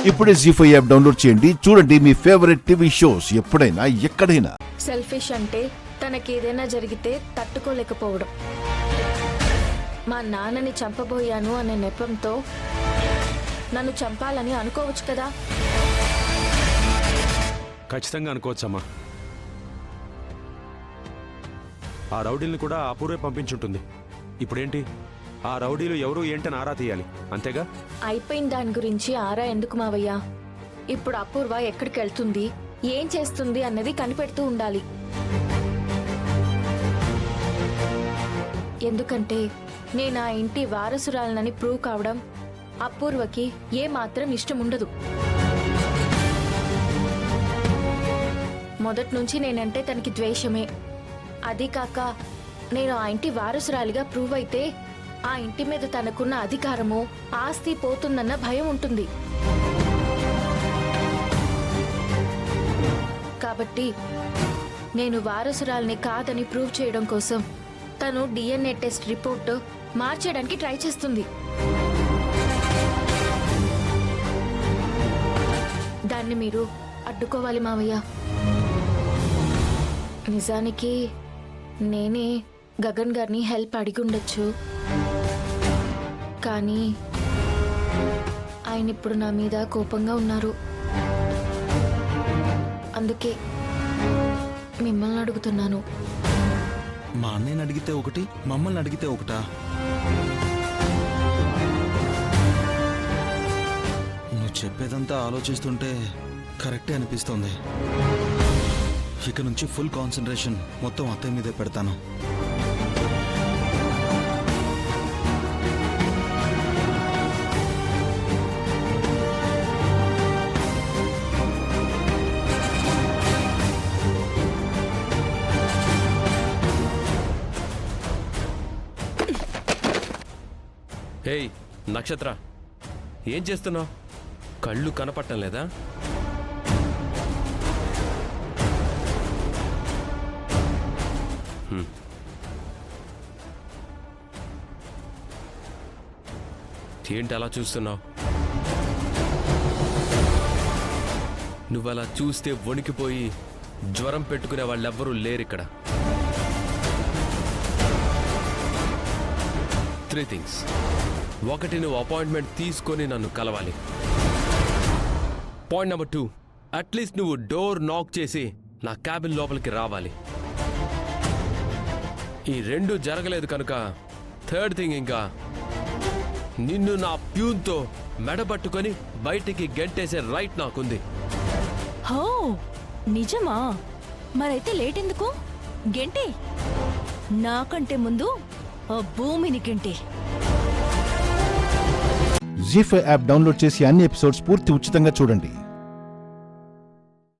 ఇప్పుడే జీ5 app download చేయండి. చూడండి మీ ఫేవరెట్ టీవీ షోస్ ఎప్పుడైనా ఎక్కడైనా. సెల్ఫిష్ అంటే తనకేదైనా జరిగితే తట్టుకోలేకపోవడం. మా నాన్నని చంపబోయాను అనే నెపంతో నన్ను చంపాలని అనుకోవచ్చు కదా. ఖచ్చితంగా అనుకోవచ్చమ్మా. ఆ రౌడీల్ని కూడా అపూర్వే పంపించుంటుంది. ఇప్పుడేంటి, ఆ రౌడీలు ఎవరు ఏంటని ఆరా తీయాలి, అంతేగా? అయిపోయిన దాని గురించి ఆరా ఎందుకు మావయ్య? ఇప్పుడు అపూర్వ ఎక్కడికి వెళ్తుంది, ఏం చేస్తుంది అన్నది కనిపెడుతూ ఉండాలి. ఎందుకంటే నేను ఆ ఇంటి వారసురాలనని ప్రూవ్ కావడం అపూర్వకి ఏ మాత్రం ఇష్టం ఉండదు. మొదటి నుంచి నేనంటే తనకి ద్వేషమే. అది కాక నేను ఆ ఇంటి వారసురాలిగా ప్రూవ్ అయితే ఆ ఇంటి మీద తనకున్న అధికారము, ఆస్తి పోతుందన్న భయం ఉంటుంది. కాబట్టి నేను వారసురాలిని కాదని ప్రూవ్ చేయడం కోసం తను DNA టెస్ట్ రిపోర్ట్ మార్చేయడానికి ట్రై చేస్తుంది. దాన్ని మీరు అడ్డుకోవాలి మావయ్య. నిజానికి నేనే గగన్ గారిని హెల్ప్ అడిగి ఉండొచ్చు, కానీ ఆయన ఇప్పుడు నా మీద కోపంగా ఉన్నారు. అందుకే మిమ్మల్ని అడుగుతున్నాను. మా అన్నయ్యని అడిగితే ఒకటి, మమ్మల్ని అడిగితే ఒకటా? నువ్వు చెప్పేదంతా ఆలోచిస్తుంటే కరెక్టే అనిపిస్తుంది. ఇక నుంచి ఫుల్ కాన్సన్ట్రేషన్ మొత్తం అత్తయ్య మీదే పెడతాను. హేయ్ నక్షత్ర, ఏం చేస్తున్నావు? కళ్ళు కనపడటం లేదా? ఏంటి అలా చూస్తున్నావు? నువ్వలా చూస్తే వణికిపోయి జ్వరం పెట్టుకునే వాళ్ళెవ్వరూ లేరిక్కడ. 3 థింగ్స్. 1, నువ్వు అపాయింట్మెంట్ తీసుకొని నన్ను కలవాలి. పాయింట్ నెంబర్ 2, అట్లీస్ట్ నువ్వు డోర్ నాక్ చేసి నా క్యాబిన్ లోపలికి రావాలి. ఈ 2 జరగలేదు కనుక 3rd థింగ్, ఇంకా నిన్ను నా ప్యూన్తో మెడబట్టుకొని బయటికి గెంటేసే రైట్ నాకుంది. హో నిజమా? మరైతే లేట్ ఎందుకు? గెంటే, నాకంటే ముందు ఆ భూమిని గెంటే. జీ5 యాప్ డౌన్లోడ్ చేసి అన్ని ఎపిసోడ్స్ పూర్తి ఉచితంగా చూడండి.